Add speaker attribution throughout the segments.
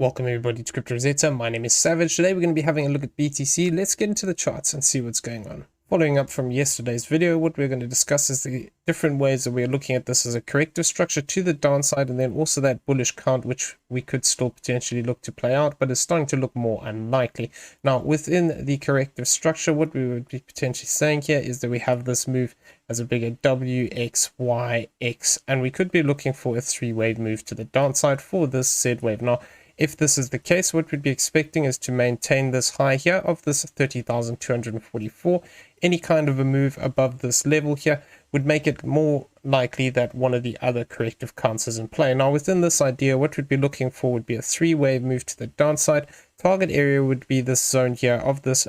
Speaker 1: Welcome everybody to Crypto Rosetta. My name is Savage. Today we're going to be having a look at BTC. Let's get into the charts and see what's going on. Following up from yesterday's video, what we're going to discuss is the different ways that we're looking at this as a corrective structure to the downside, and then also that bullish count, which we could still potentially look to play out, but it's starting to look more unlikely. Now, within the corrective structure, what we would be potentially saying here is that we have this move as a bigger W, X, Y, X, and we could be looking for a three-wave move to the downside for this Z wave. Now, if this is the case, what we'd be expecting is to maintain this high here of this 30,244. Any kind of a move above this level here would make it more likely that one of the other corrective counts is in play. Now, within this idea, what we'd be looking for would be a three-wave move to the downside. Target area would be this zone here of this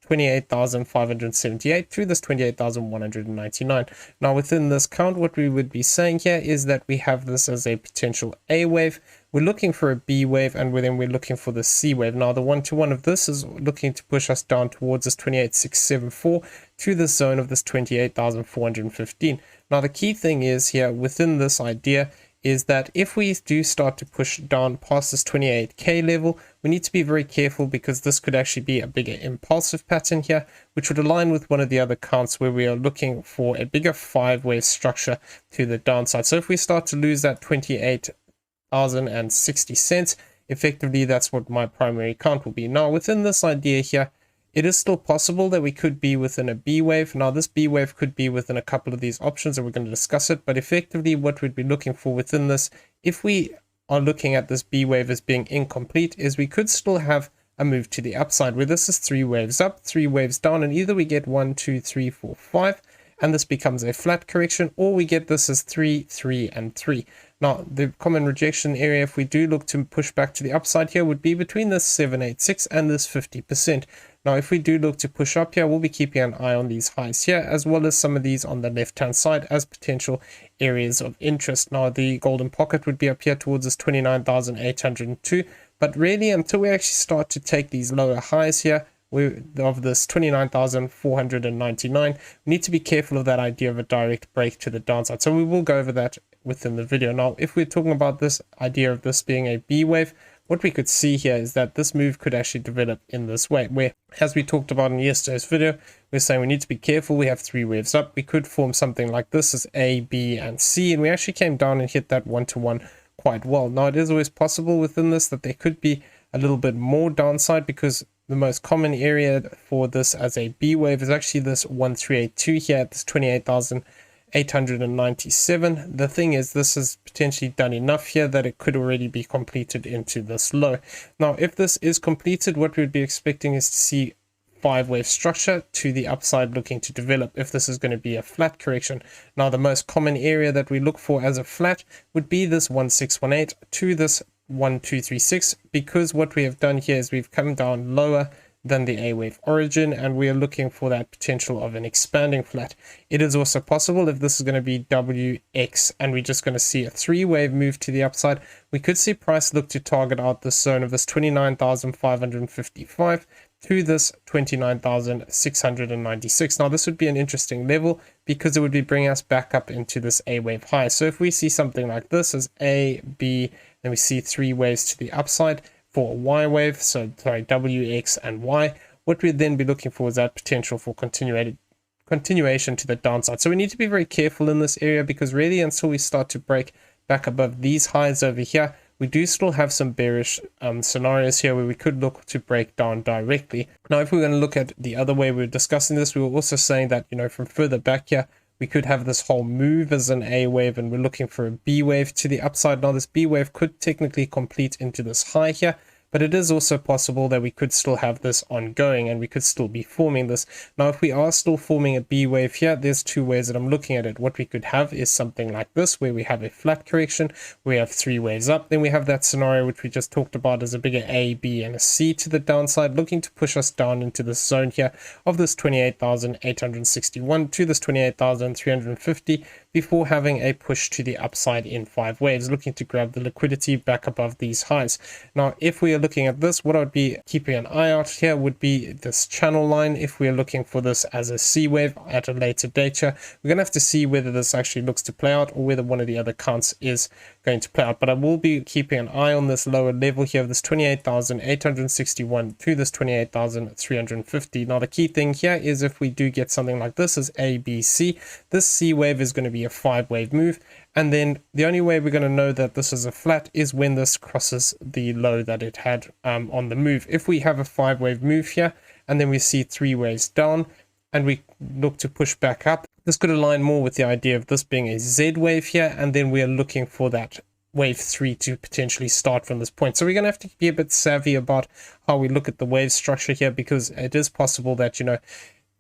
Speaker 1: 28,578 to this 28,199. Now, within this count, what we would be saying here is that we have this as a potential A wave. We're looking for a B wave, and then we're looking for the C wave. Now, the one-to-one of this is looking to push us down towards this 28,674 to this zone of this 28,415. Now, the key thing is here within this idea is that if we do start to push down past this 28k level, we need to be very careful, because this could actually be a bigger impulsive pattern here, which would align with one of the other counts where we are looking for a bigger five-wave structure to the downside. So if we start to lose that 28,060 cents, effectively that's what my primary count will be. Now, within this idea here, it is still possible that we could be within a B wave. Now, this B wave could be within a couple of these options, and we're going to discuss it. But effectively, what we'd be looking for within this, if we are looking at this B wave as being incomplete, is we could still have a move to the upside, where this is three waves up, three waves down, and either we get 1, 2, 3, 4, 5, and this becomes a flat correction, or we get this as 3, 3, and 3. Now, the common rejection area, if we do look to push back to the upside here, would be between this 786 and this 50%. Now, if we do look to push up here, we'll be keeping an eye on these highs here, as well as some of these on the left-hand side as potential areas of interest. Now, the golden pocket would be up here towards this 29,802. But really, until we actually start to take these lower highs here, of this 29,499, we need to be careful of that idea of a direct break to the downside. So we will go over that within the video. Now, if we're talking about this idea of this being a B wave, what we could see here is that this move could actually develop in this way, where, as we talked about in yesterday's video, we're saying we need to be careful. We have three waves up. We could form something like this as A, B, and C, and we actually came down and hit that one-to-one quite well. Now, it is always possible within this that there could be a little bit more downside, because the most common area for this as a B wave is actually this 1382 here at this 28,897. The thing is, this is potentially done enough here that it could already be completed into this low. Now, if this is completed, what we'd be expecting is to see five-wave structure to the upside looking to develop if this is going to be a flat correction. Now, the most common area that we look for as a flat would be this 1618 to this 1236, because what we have done here is we've come down lower than the A wave origin, and we are looking for that potential of an expanding flat. It is also possible, if this is going to be WX and we're just going to see a three-wave move to the upside, we could see price look to target out this zone of this 29,555 to this 29,696. Now, this would be an interesting level, because it would be bringing us back up into this A wave high. So if we see something like this as A, B, then we see three waves to the upside for a Y wave, so sorry, W, X, and Y, what we'd then be looking for is that potential for continuation to the downside. So we need to be very careful in this area, because really, until we start to break back above these highs over here, we do still have some bearish scenarios here where we could look to break down directly. Now, if we're going to look at the other way we're discussing this, we were also saying that, you know, from further back here, we could have this whole move as an A wave, and we're looking for a B wave to the upside. Now, this B wave could technically complete into this high here, but it is also possible that we could still have this ongoing and we could still be forming this. Now, if we are still forming a B wave here, there's two ways that I'm looking at it. What we could have is something like this, where we have a flat correction, we have three waves up, then we have that scenario which we just talked about as a bigger A, B, and a C to the downside, looking to push us down into this zone here of this 28,861 to this 28,350, before having a push to the upside in five waves, looking to grab the liquidity back above these highs. Now, if we are looking at this, what I would be keeping an eye out here would be this channel line. If we're looking for this as a C wave at a later date here, we're going to have to see whether this actually looks to play out or whether one of the other counts is going to play out. But I will be keeping an eye on this lower level here of this 28,861 to this 28,350. Now the key thing here is if we do get something like this as ABC, this C wave is going to be a 5-wave move. And then the only way we're going to know that this is a flat is when this crosses the low that it had on the move. If we have a 5-wave move here and then we see 3 waves down and we look to push back up, this could align more with the idea of this being a Z wave here, and then we are looking for that wave 3 to potentially start from this point. So we're going to have to be a bit savvy about how we look at the wave structure here, because it is possible that, you know,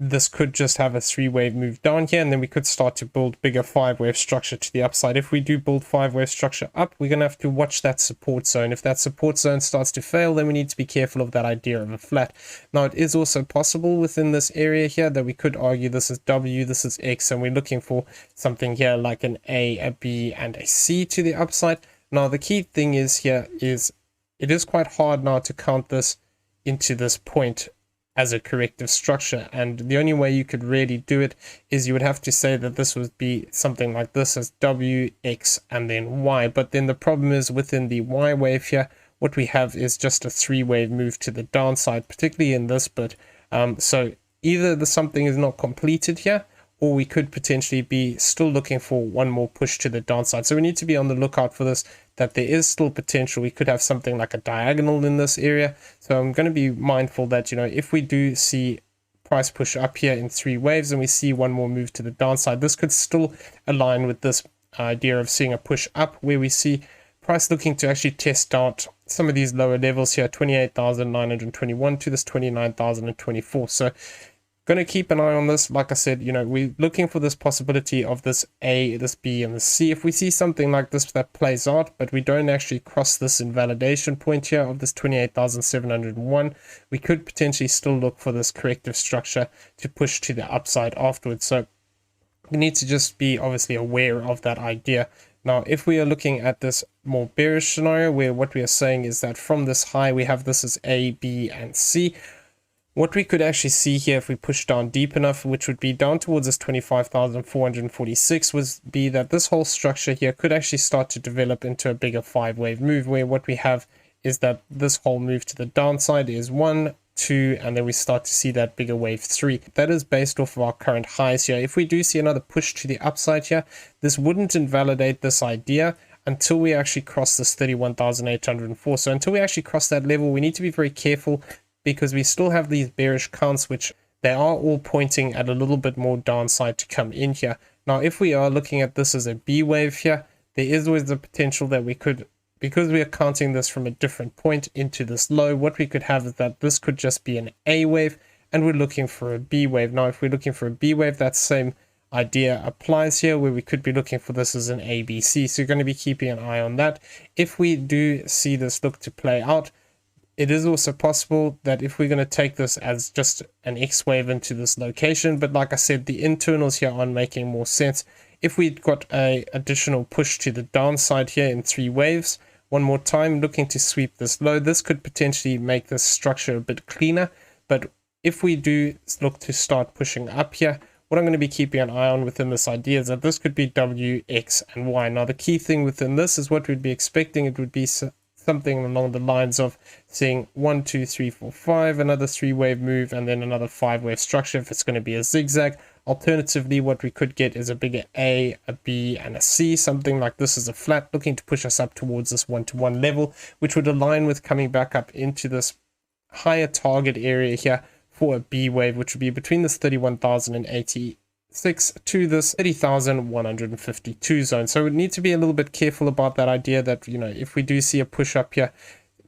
Speaker 1: this could just have a 3-wave move down here, and then we could start to build bigger 5-wave structure to the upside. If we do build 5-wave structure up, we're going to have to watch that support zone. If that support zone starts to fail, then we need to be careful of that idea of a flat. Now, it is also possible within this area here that we could argue this is W, this is X, and we're looking for something here like an A, a B, and a C to the upside. Now, the key thing is here is it is quite hard now to count this into this point as a corrective structure, and the only way you could really do it is you would have to say that this would be something like this as W, X, and then Y. But then the problem is within the Y wave here, what we have is just a 3-wave move to the downside, particularly in this bit. So either the something is not completed here, or we could potentially be still looking for one more push to the downside. So we need to be on the lookout for this, that there is still potential. We could have something like a diagonal in this area. So I'm going to be mindful that, you know, if we do see price push up here in 3 waves and we see one more move to the downside, this could still align with this idea of seeing a push up where we see price looking to actually test out some of these lower levels here, 28,921 to this 29,024. So going to keep an eye on this. Like I said, you know, we're looking for this possibility of this A, this B, and this C. If we see something like this that plays out, but we don't actually cross this invalidation point here of this 28,701, we could potentially still look for this corrective structure to push to the upside afterwards. So we need to just be obviously aware of that idea. Now, if we are looking at this more bearish scenario where what we are saying is that from this high, we have this as A, B, and C. What we could actually see here if we push down deep enough, which would be down towards this 25,446, would be that this whole structure here could actually start to develop into a bigger 5-wave move, where what we have is that this whole move to the downside is 1, 2, and then we start to see that bigger wave 3. That is based off of our current highs here. If we do see another push to the upside here, this wouldn't invalidate this idea until we actually cross this 31,804. So until we actually cross that level, we need to be very careful, because we still have these bearish counts, which they are all pointing at a little bit more downside to come in here. Now, if we are looking at this as a B wave here, there is always the potential that we could, because we are counting this from a different point into this low, what we could have is that this could just be an A wave, and we're looking for a B wave. Now, if we're looking for a B wave, that same idea applies here, where we could be looking for this as an ABC. So you're going to be keeping an eye on that. If we do see this look to play out, it is also possible that if we're going to take this as just an X wave into this location, but like I said, the internals here aren't making more sense. If we've got a additional push to the downside here in 3 waves, one more time looking to sweep this low, this could potentially make this structure a bit cleaner. But if we do look to start pushing up here, what I'm going to be keeping an eye on within this idea is that this could be W, X, and Y. Now, the key thing within this is what we'd be expecting. It would be something along the lines of seeing 1, 2, 3, 4, 5, another 3-wave move, and then another 5-wave structure if it's going to be a zigzag. Alternatively, what we could get is a bigger A, a B, and a C. Something like this is a flat looking to push us up towards this 1-to-1 level, which would align with coming back up into this higher target area here for a B wave, which would be between this 31,086 to this 30,152 zone. So we need to be a little bit careful about that idea that, you know, if we do see a push up here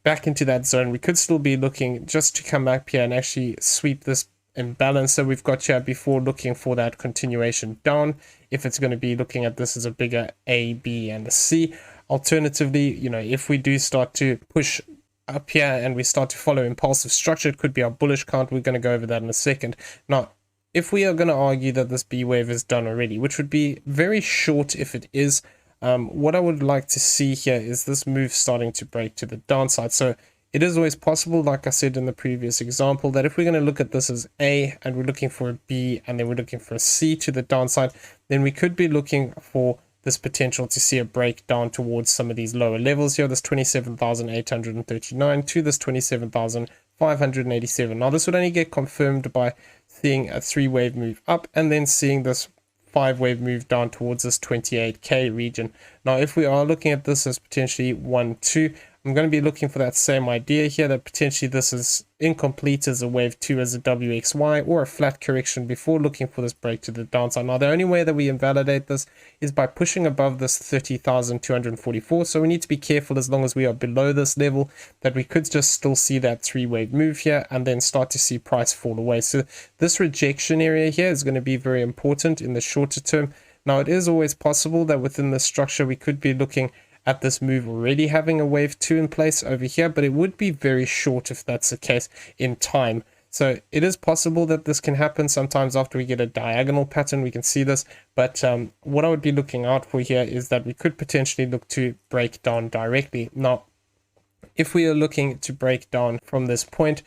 Speaker 1: back into that zone, we could still be looking just to come up here and actually sweep this imbalance that we've got here before looking for that continuation down, if it's going to be looking at this as a bigger A, B, and a C. Alternatively, you know, if we do start to push up here and we start to follow impulsive structure, it could be our bullish count. We're going to go over that in a second. Now, if we are going to argue that this B wave is done already, which would be very short if it is, what I would like to see here is this move starting to break to the downside. So it is always possible, like I said in the previous example, that if we're going to look at this as A and we're looking for a B and then we're looking for a C to the downside, then we could be looking for this potential to see a breakdown towards some of these lower levels here, this 27,839 to this 27,587. Now this would only get confirmed by seeing a 3-wave move up and then seeing this 5-wave move down towards this 28k region. Now if we are looking at this as potentially 1, 2, I'm going to be looking for that same idea here, that potentially this is incomplete as a wave 2 as a WXY or a flat correction before looking for this break to the downside. Now the only way that we invalidate this is by pushing above this 30,244. So we need to be careful, as long as we are below this level, that we could just still see that 3-wave move here and then start to see price fall away. So this rejection area here is going to be very important in the shorter term. Now it is always possible that within the structure we could be looking at this move already having a wave 2 in place over here, but it would be very short if that's the case in time. So it is possible that this can happen sometimes after we get a diagonal pattern. We can see this, but what I would be looking out for here is that we could potentially look to break down directly. Now if we are looking to break down from this point,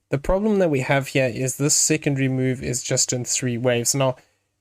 Speaker 1: the problem that we have here is this secondary move is just in 3 waves. Now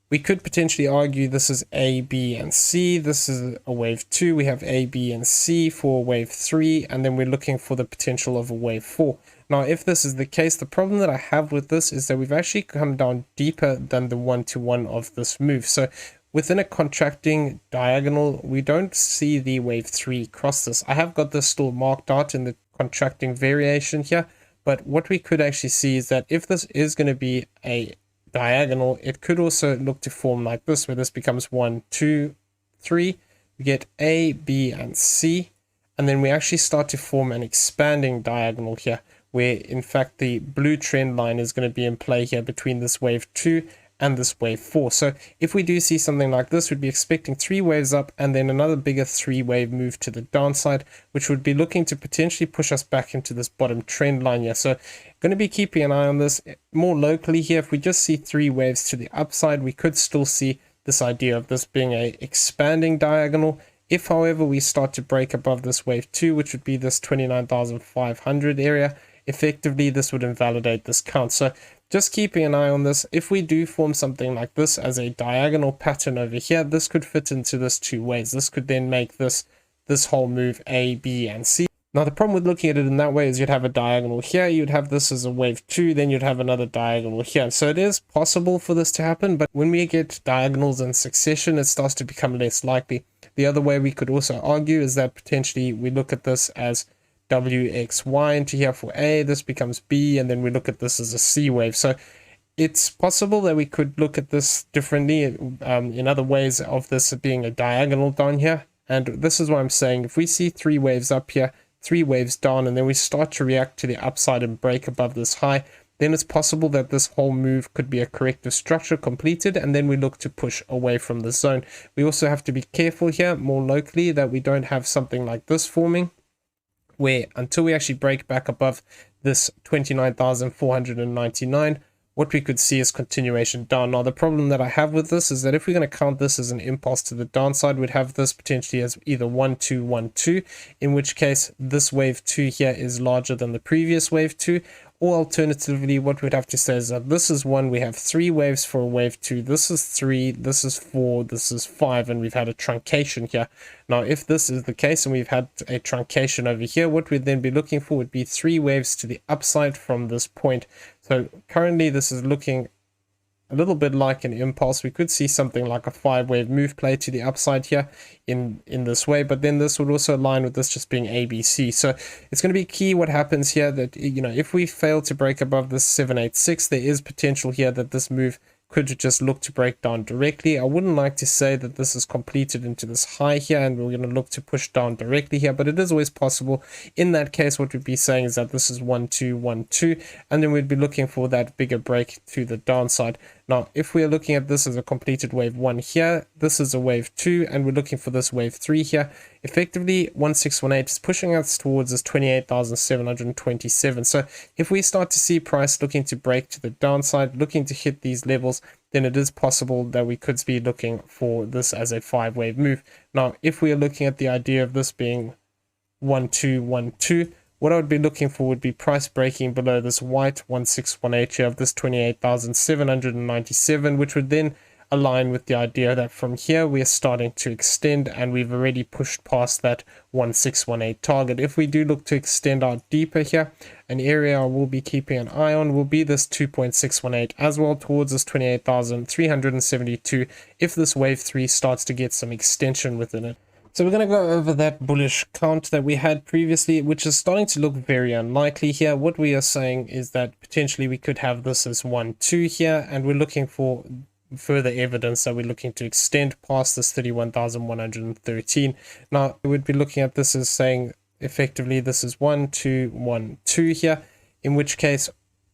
Speaker 1: we could potentially argue this is A, B, and C. This is a wave 2. We have A, B, and C for wave 3, and then we're looking for the potential of a wave 4. Now, if this is the case, the problem that I have with this is that we've actually come down deeper than the 1-to-1 of this move. So within a contracting diagonal, we don't see the wave 3 cross this. I have got this still marked out in the contracting variation here, but what we could actually see is that if this is going to be a diagonal, it could also look to form like this, where this becomes 1, 2, 3. We get A, B, and C, and then we actually start to form an expanding diagonal here, where in fact the blue trend line is going to be in play here between this wave 2 and this wave 4. So if we do see something like this, we'd be expecting 3 waves up and then another bigger 3-wave move to the downside, which would be looking to potentially push us back into this bottom trend line here. So going to be keeping an eye on this more locally here. If we just see 3 waves to the upside, we could still see this idea of this being a expanding diagonal. If however we start to break above this wave 2, which would be this 29,500 area, effectively this would invalidate this count. So just keeping an eye on this. If we do form something like this as a diagonal pattern over here, this could fit into this 2 ways. This could then make this whole move A, B, and C. Now the problem with looking at it in that way is you'd have a diagonal here, you'd have this as a wave 2, then you'd have another diagonal here. So it is possible for this to happen, but when we get diagonals in succession, it starts to become less likely. The other way we could also argue is that potentially we look at this as WXY into here for A, this becomes B, and then we look at this as a C wave. So it's possible that we could look at this differently in other ways of this being a diagonal down here. And this is what I'm saying. If we see 3 waves up here, 3 waves down, and then we start to react to the upside and break above this high, then it's possible that this whole move could be a corrective structure completed, and then we look to push away from the zone. We also have to be careful here more locally that we don't have something like this forming, where until we actually break back above this 29,499, what we could see is continuation down. Now the problem that I have with this is that if we're going to count this as an impulse to the downside, we'd have this potentially as either 1, 2, 1, 2, in which case this wave 2 here is larger than the previous wave 2. Or alternatively, what we'd have to say is that this is 1, we have 3 waves for a wave 2, this is 3, this is 4, this is 5, and we've had a truncation here. Now if this is the case and we've had a truncation over here, what we'd then be looking for would be 3 waves to the upside from this point. So currently this is looking a little bit like an impulse. We could see something like a 5-wave move play to the upside here in this way, but then this would also align with this just being ABC. So it's going to be key what happens here, that, you know, if we fail to break above this 786, there is potential here that this move could just look to break down directly. I wouldn't like to say that this is completed into this high here and we're going to look to push down directly here, but it is always possible. In that case, what we'd be saying is that this is 1, 2, 1, 2, and then we'd be looking for that bigger break to the downside. Now, if we are looking at this as a completed wave 1 here, this is a wave 2, and we're looking for this wave 3 here. Effectively, 1618 is pushing us towards this 28,727. So if we start to see price looking to break to the downside, looking to hit these levels, then it is possible that we could be looking for this as a 5-wave move. Now, if we are looking at the idea of this being 1, 2, 1, 2, what I would be looking for would be price breaking below this white 1618 here of this 28,797, which would then align with the idea that from here we are starting to extend, and we've already pushed past that 1618 target. If we do look to extend out deeper here, an area I will be keeping an eye on will be this 2.618 as well, towards this 28,372 if this wave 3 starts to get some extension within it. So we're going to go over that bullish count that we had previously, which is starting to look very unlikely here. What we are saying is that potentially we could have this as 1-2 here, and we're looking for further evidence that we're looking to extend past this 31,113. Now we would be looking at this as saying effectively this is 1-2-1-2 here, in which case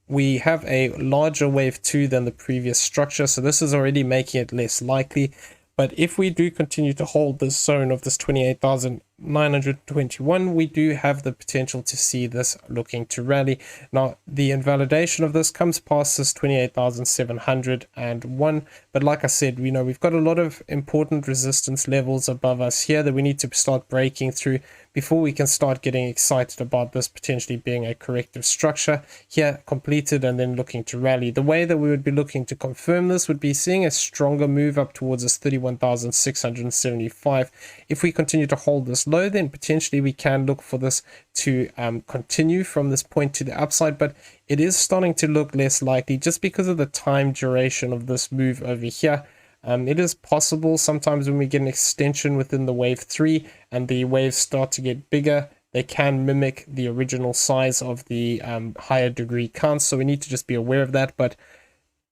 Speaker 1: we have a larger wave 2 than the previous structure, so this is already making it less likely. But if we do continue to hold this zone of this 28,921, we do have the potential to see this looking to rally. Now, the invalidation of this comes past this 28,701. But like I said, we've got a lot of important resistance levels above us here that we need to start breaking through before we can start getting excited about this potentially being a corrective structure here completed and then looking to rally. The way that we would be looking to confirm this would be seeing a stronger move up towards this 31,675. If we continue to hold this low, then potentially we can look for this to continue from this point to the upside, but it is starting to look less likely just because of the time duration of this move over here. It is possible sometimes when we get an extension within the wave 3 and the waves start to get bigger, they can mimic the original size of the higher degree counts, so we need to just be aware of that. But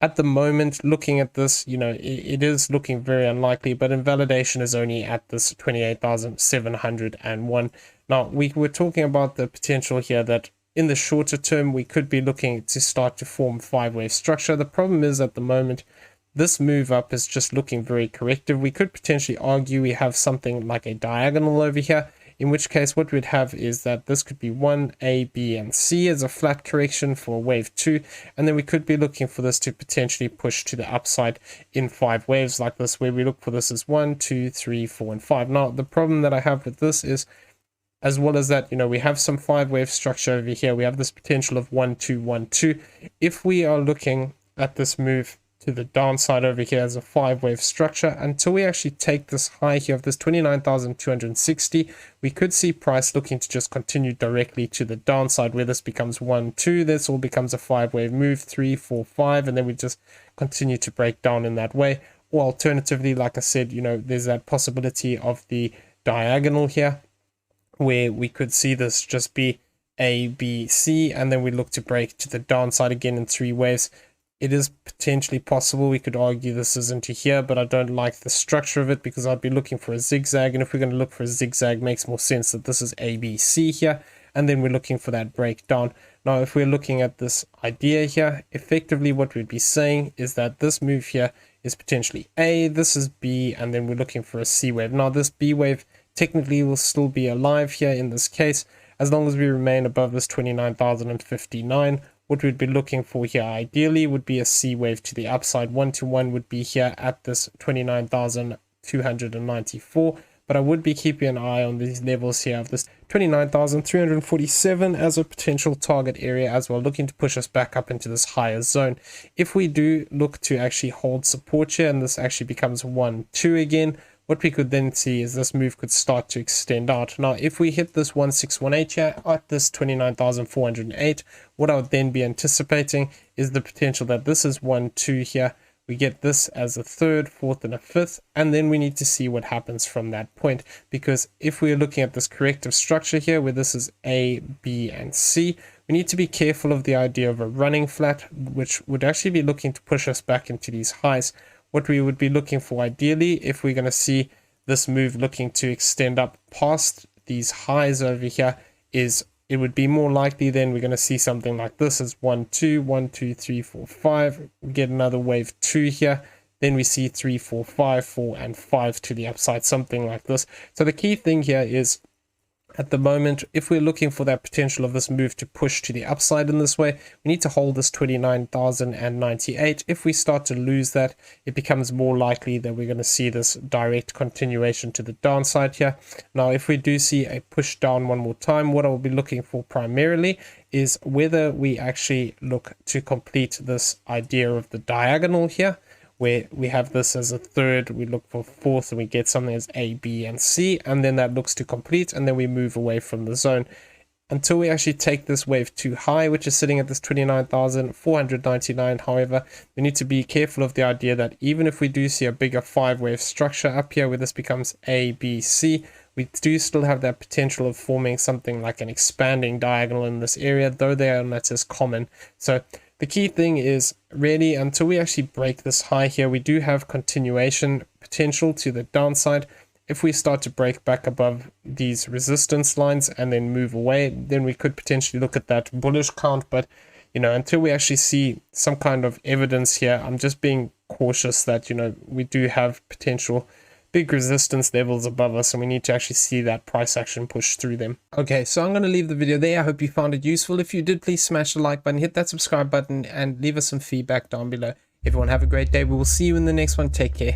Speaker 1: at the moment, looking at this, it is looking very unlikely, but invalidation is only at this 28,701. Now, we were talking about the potential here that in the shorter term, we could be looking to start to form 5-wave structure. The problem is at the moment, this move up is just looking very corrective. We could potentially argue we have something like a diagonal over here, in which case what we'd have is that this could be 1, A, B, and C as a flat correction for wave 2, and then we could be looking for this to potentially push to the upside in 5 waves like this, where we look for this as 1, 2, 3, 4, and 5. Now, the problem that I have with this is, as well as that, we have some 5-wave structure over here. We have this potential of 1, 2, 1, 2. If we are looking at this move to the downside over here as a 5-wave structure, until we actually take this high here of this 29,260, we could see price looking to just continue directly to the downside, where this becomes 1, 2, this all becomes a 5-wave move, 3, 4, 5, and then we just continue to break down in that way. Or alternatively, like I said, there's that possibility of the diagonal here, where we could see this just be A, B, C, and then we look to break to the downside again in 3 waves. It is potentially possible we could argue this is into here, but I don't like the structure of it because I'd be looking for a zigzag, and if we're going to look for a zigzag, it makes more sense that this is A, B, C here, and then we're looking for that breakdown. Now, if we're looking at this idea here, effectively what we'd be saying is that this move here is potentially A, this is B, and then we're looking for a C wave. Now, this B wave technically will still be alive here in this case, as long as we remain above this 29,059. What we'd be looking for here ideally would be a C wave to the upside. 1-to-1 would be here at this 29,294, but I would be keeping an eye on these levels here of this 29,347 as a potential target area as well, looking to push us back up into this higher zone. If we do look to actually hold support here and this actually becomes 1-2 again, what we could then see is this move could start to extend out. Now, if we hit this 1618 here at this 29,408, what I would then be anticipating is the potential that this is 1-2 here. We get this as a 3rd, 4th, and a 5th, and then we need to see what happens from that point. Because if we're looking at this corrective structure here, where this is A, B, and C, we need to be careful of the idea of a running flat, which would actually be looking to push us back into these highs. What we would be looking for ideally, if we're going to see this move looking to extend up past these highs over here, is it would be more likely then we're going to see something like this as 1-2, 1, 2, 3, 4, 5. We get another wave 2 here. Then we see 3, 4, 5, 4, and 5 to the upside, something like this. So the key thing here is, At the moment, if we're looking for that potential of this move to push to the upside in this way, we need to hold this 29,098. If we start to lose that, it becomes more likely that we're going to see this direct continuation to the downside here. Now, if we do see a push down one more time, what I'll be looking for primarily is whether we actually look to complete this idea of the diagonal here, where we have this as a third, we look for fourth, and we get something as A, B, and C, and then that looks to complete, and then we move away from the zone until we actually take this wave too high, which is sitting at this 29,499. However, we need to be careful of the idea that even if we do see a bigger 5-wave structure up here where this becomes A, B, C, we do still have that potential of forming something like an expanding diagonal in this area, though they are not as common. So the key thing is really until we actually break this high here, we do have continuation potential to the downside. If we start to break back above these resistance lines and then move away, then we could potentially look at that bullish count. But, you know, until we actually see some kind of evidence here, I'm just being cautious that, you know, we do have potential big resistance levels above us, and we need to actually see that price action push through them. Okay, so I'm going to leave the video there. I hope you found it useful. If you did, please smash the like button, hit that subscribe button, and leave us some feedback down below. Everyone have a great day. We will see you in the next one. Take care.